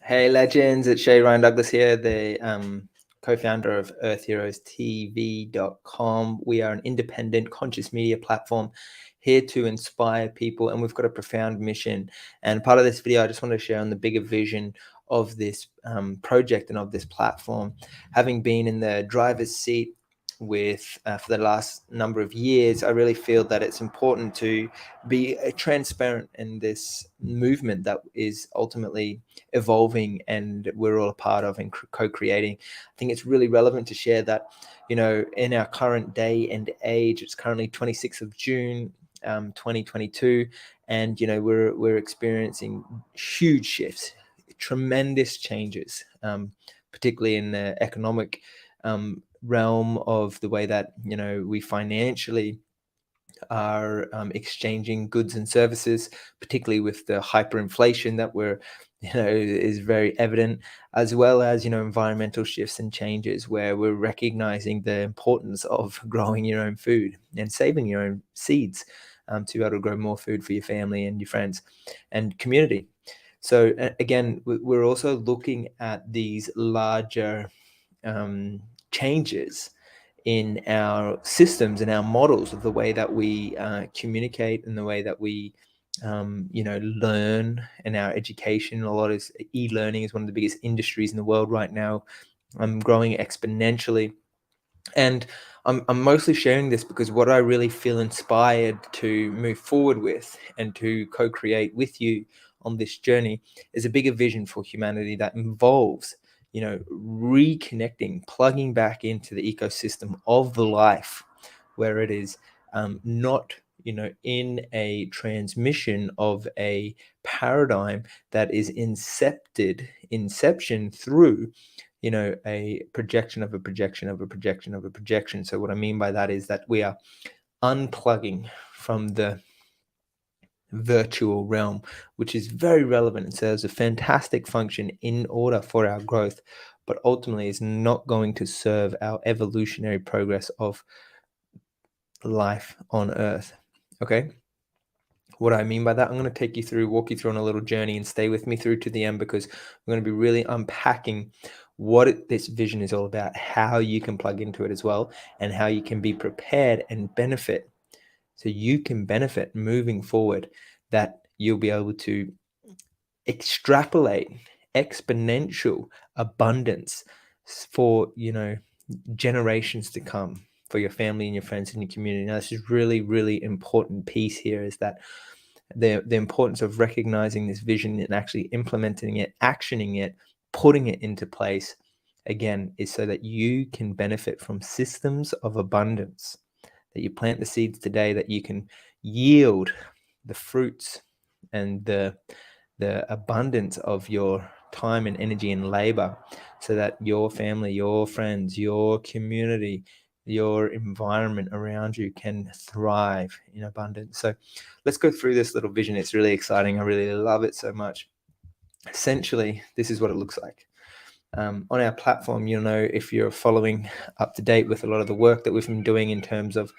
Hey legends, it's Shay Douglas here, the co-founder of EarthHeroesTV.com. We are an independent conscious media platform here to inspire people, and we've got a profound mission. And part of this video, I just want to share on the bigger vision of this project and of this platform. Having been in the driver's seat with for the last number of years, I really feel that it's important to be transparent in this movement that is ultimately evolving and we're all a part of and co-creating. I think it's really relevant to share that, in our current day and age, it's currently 26th of June, 2022, and we're experiencing huge shifts, tremendous changes, particularly in the economic realm of the way that we financially are exchanging goods and services, particularly with the hyperinflation that is very evident, as well as environmental shifts and changes where we're recognizing the importance of growing your own food and saving your own seeds to be able to grow more food for your family and your friends and community. So again, we're also looking at these larger changes in our systems and our models of the way that we communicate and the way that we learn in our education. A lot of e-learning is one of the biggest industries in the world right now, growing exponentially. And I'm mostly sharing this because what I really feel inspired to move forward with and to co-create with you on this journey is a bigger vision for humanity that involves reconnecting, plugging back into the ecosystem of the life where it is not in a transmission of a paradigm that is inception through a projection of a projection of a projection of a projection. So what I mean by that is that we are unplugging from the virtual realm, which is very relevant and serves a fantastic function in order for our growth, but ultimately is not going to serve our evolutionary progress of life on Earth. Okay. What I mean by that, I'm going to walk you through on a little journey, and stay with me through to the end, because we're going to be really unpacking what this vision is all about, how you can plug into it as well, and how you can be prepared and benefit. So you can benefit moving forward, that you'll be able to extrapolate exponential abundance for, generations to come, for your family and your friends and your community. Now, this is really, really important piece here, is that the importance of recognizing this vision and actually implementing it, actioning it, putting it into place, again, is so that you can benefit from systems of abundance, that you plant the seeds today, that you can yield the fruits and the abundance of your time and energy and labor, so that your family, your friends, your community, your environment around you can thrive in abundance. So let's go through this little vision. It's really exciting. I really love it so much. Essentially, this is what it looks like. On our platform, if you're following up to date with a lot of the work that we've been doing in terms of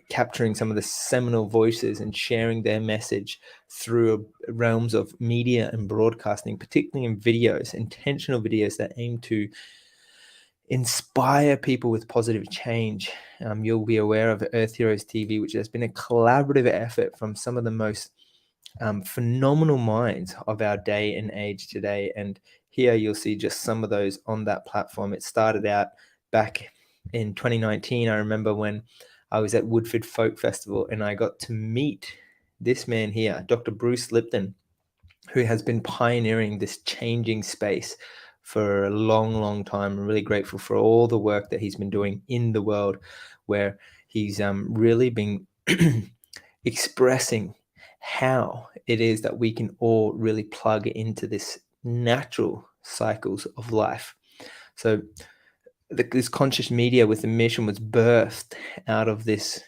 capturing some of the seminal voices and sharing their message through realms of media and broadcasting, particularly in videos, intentional videos that aim to inspire people with positive change. You'll be aware of Earth Heroes TV, which has been a collaborative effort from some of the most phenomenal minds of our day and age today. And here you'll see just some of those on that platform. It started out back in 2019. I remember when I was at Woodford Folk Festival, and I got to meet this man here, Dr. Bruce Lipton, who has been pioneering this changing space for a long, long time. I'm really grateful for all the work that he's been doing in the world, where he's really been expressing how it is that we can all really plug into this natural cycles of life. So this conscious media with the mission was birthed out of this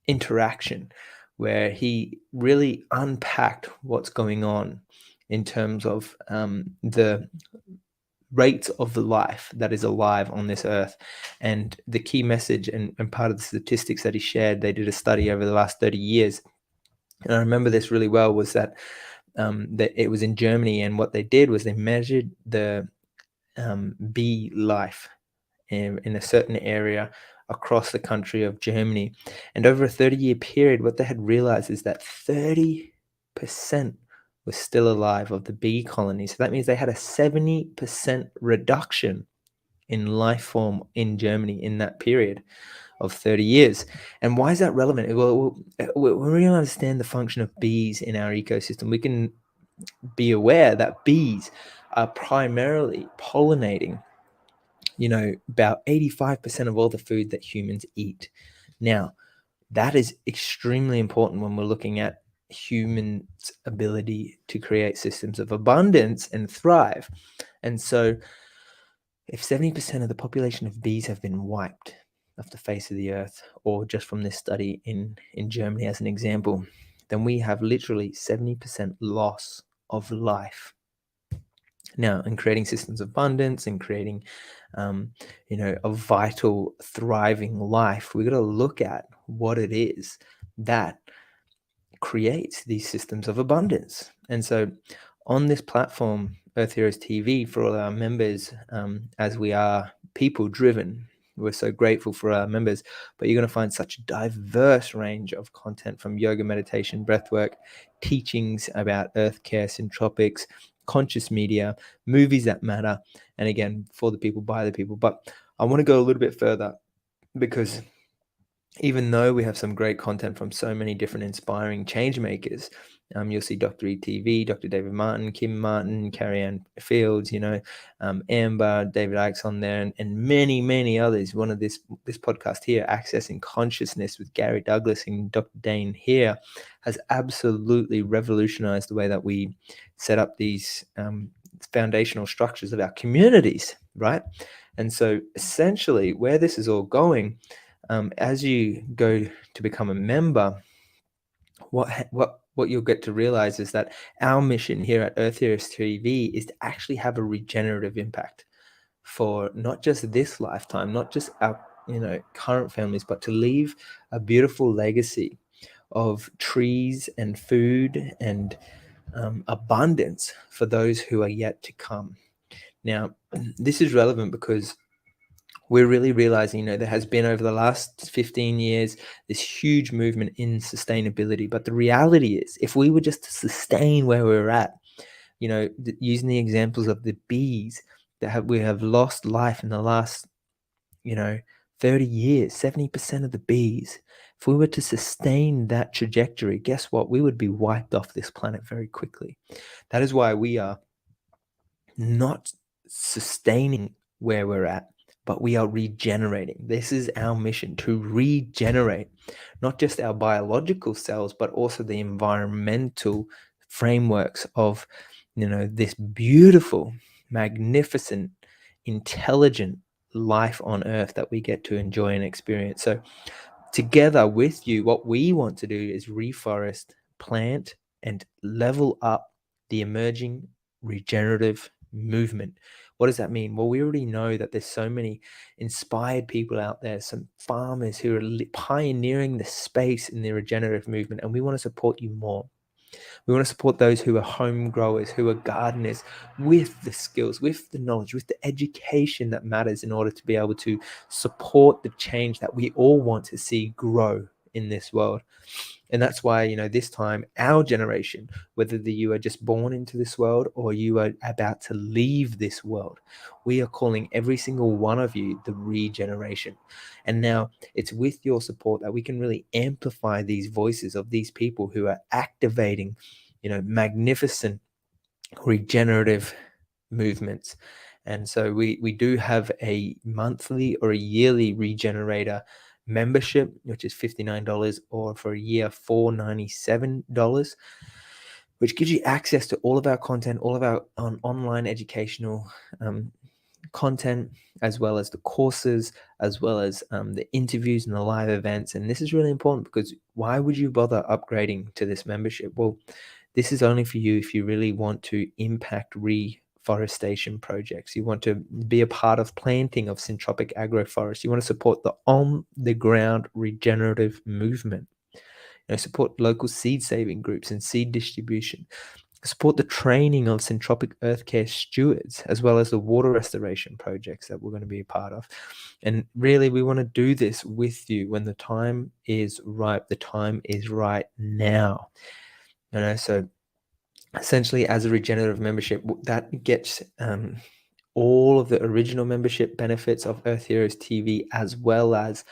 interaction, where he really unpacked what's going on in terms of the rates of the life that is alive on this earth. And the key message and part of the statistics that he shared, they did a study over the last 30 years. And I remember this really well, was that that it was in Germany, and what they did was they measured the bee life in a certain area across the country of Germany. And over a 30-year period, what they had realized is that 30% was still alive of the bee colony. So that means they had a 70% reduction in life form in Germany in that period of 30 years. And why is that relevant? Well, when we understand the function of bees in our ecosystem, we can be aware that bees are primarily pollinating, about 85% of all the food that humans eat. Now, that is extremely important when we're looking at humans' ability to create systems of abundance and thrive. And so, if 70% of the population of bees have been wiped off the face of the earth, or just from this study in Germany as an example, then we have literally 70% loss of life. Now, in creating systems of abundance and creating, a vital, thriving life, we've got to look at what it is that creates these systems of abundance. And so, on this platform, Earth Heroes TV, for all our members, as we are people driven, we're so grateful for our members, but you're going to find such a diverse range of content, from yoga, meditation, breathwork, teachings about earth care, syntropics, conscious media, movies that matter, and again, for the people, by the people. But I want to go a little bit further, because even though we have some great content from so many different inspiring change makers, you'll see Dr. ETV, Dr. David Martin, Kim Martin, Carrie Ann Fields, Amber, David Icke's on there, and many, many others. One of this podcast here, Accessing Consciousness with Gary Douglas and Dr. Dane here, has absolutely revolutionized the way that we set up these foundational structures of our communities, right? And so essentially where this is all going, as you go to become a member, what you'll get to realize is that our mission here at Earth Heroes TV is to actually have a regenerative impact for not just this lifetime, not just our current families, but to leave a beautiful legacy of trees and food and abundance for those who are yet to come. Now, this is relevant because we're really realizing, there has been, over the last 15 years, this huge movement in sustainability. But the reality is, if we were just to sustain where we're at, using the examples of the bees that we have lost life in the last, 30 years, 70% of the bees, if we were to sustain that trajectory, guess what? We would be wiped off this planet very quickly. That is why we are not sustaining where we're at, but we are regenerating. This is our mission, to regenerate not just our biological cells, but also the environmental frameworks of, this beautiful, magnificent, intelligent life on Earth that we get to enjoy and experience. So together with you, what we want to do is reforest, plant, and level up the emerging regenerative movement. What does that mean? Well, we already know that there's so many inspired people out there, some farmers who are pioneering the space in the regenerative movement, and we want to support you more. We want to support those who are home growers, who are gardeners, with the skills, with the knowledge, with the education that matters in order to be able to support the change that we all want to see grow in this world. And that's why, this time, our generation, whether you are just born into this world or you are about to leave this world, we are calling every single one of you the regeneration. And now it's with your support that we can really amplify these voices of these people who are activating, magnificent regenerative movements. And so we do have a monthly or a yearly regenerator membership, which is $59, or for a year $497, which gives you access to all of our content, all of our online educational content, as well as the courses, as well as the interviews and the live events. And this is really important, because why would you bother upgrading to this membership? Well, this is only for you if you really want to impact reforestation projects. You want to be a part of planting of syntropic agroforest. You want to support the on-the-ground regenerative movement. Support local seed saving groups and seed distribution. support the training of syntropic earth care stewards, as well as the water restoration projects that we're going to be a part of. And really, we want to do this with you when the time is right. The time is right now. So essentially, as a regenerative membership, that gets all of the original membership benefits of Earth Heroes TV, as well as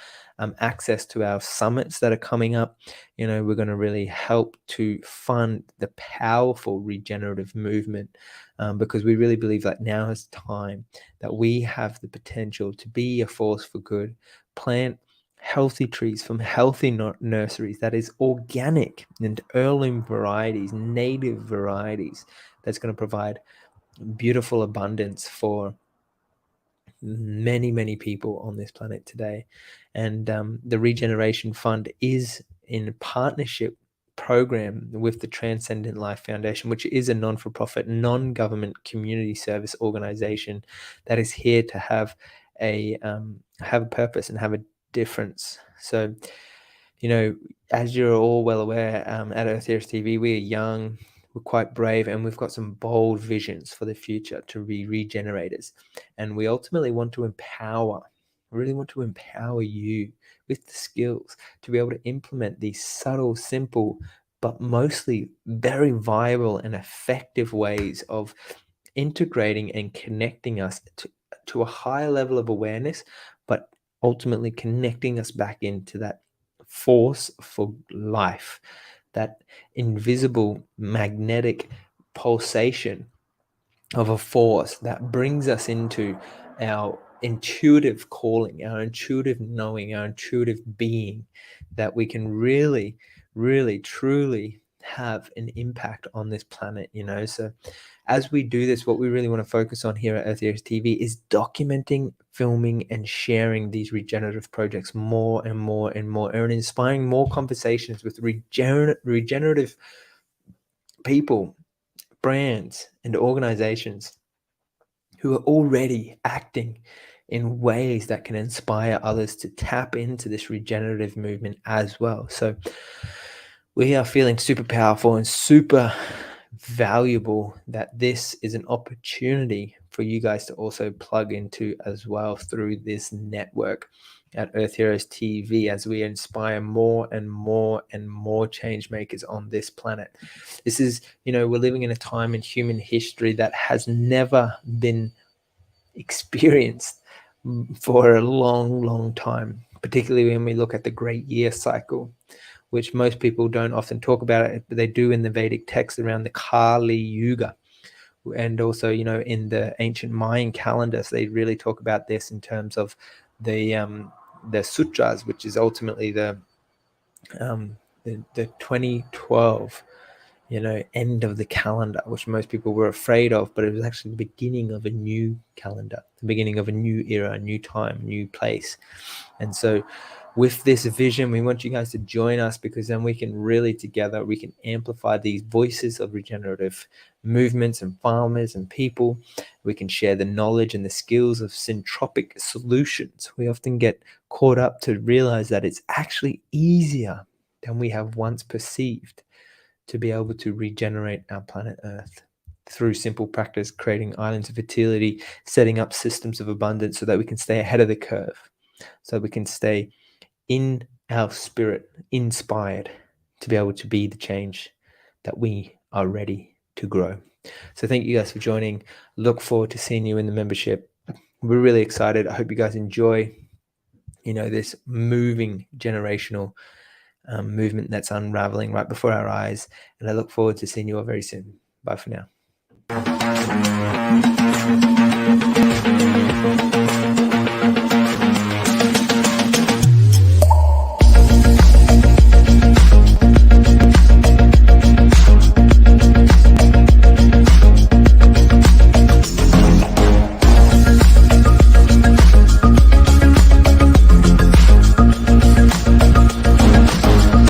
access to our summits that are coming up. We're going to really help to fund the powerful regenerative movement, because we really believe that now is time that we have the potential to be a force for good, plant healthy trees from healthy nurseries that is organic and heirloom varieties, native varieties, that's going to provide beautiful abundance for many people on this planet today. And the Regeneration Fund is in partnership program with the Transcendent Life Foundation, which is a non-for-profit, non-government community service organization that is here to have a purpose and have a difference. So, as you're all well aware, at Earth Heroes TV, we are young, we're quite brave, and we've got some bold visions for the future to be regenerators. And we ultimately want to really want to empower you with the skills to be able to implement these subtle, simple, but mostly very viable and effective ways of integrating and connecting us to a higher level of awareness, but ultimately connecting us back into that force for life, that invisible magnetic pulsation of a force that brings us into our intuitive calling, our intuitive knowing, our intuitive being, that we can really, really, truly have an impact on this planet. So as we do this, what we really want to focus on here at Earth Heroes TV is documenting, filming, and sharing these regenerative projects more and more and more, and inspiring more conversations with regenerative people, brands, and organizations who are already acting in ways that can inspire others to tap into this regenerative movement as well. So we are feeling super powerful and super valuable that this is an opportunity for you guys to also plug into as well through this network at Earth Heroes TV, as we inspire more and more and more change makers on this planet. This is, we're living in a time in human history that has never been experienced for a long time, particularly when we look at the great year cycle, which most people don't often talk about it, but they do in the Vedic text around the Kali Yuga. And also, in the ancient Mayan calendars, they really talk about this in terms of the sutras, which is ultimately the 2012 end of the calendar, which most people were afraid of, but it was actually the beginning of a new calendar, the beginning of a new era, a new time, a new place. And so with this vision, we want you guys to join us, because then we can really together, we can amplify these voices of regenerative movements and farmers and people. We can share the knowledge and the skills of syntropic solutions. We often get caught up to realize that it's actually easier than we have once perceived to be able to regenerate our planet Earth through simple practice, creating islands of fertility, setting up systems of abundance so that we can stay ahead of the curve, so we can stay in our spirit, inspired to be able to be the change that we are ready to grow. So thank you guys for joining. Look forward to seeing you in the membership. We're really excited. I hope you guys enjoy, this moving generational movement that's unraveling right before our eyes. And I look forward to seeing you all very soon. Bye for now.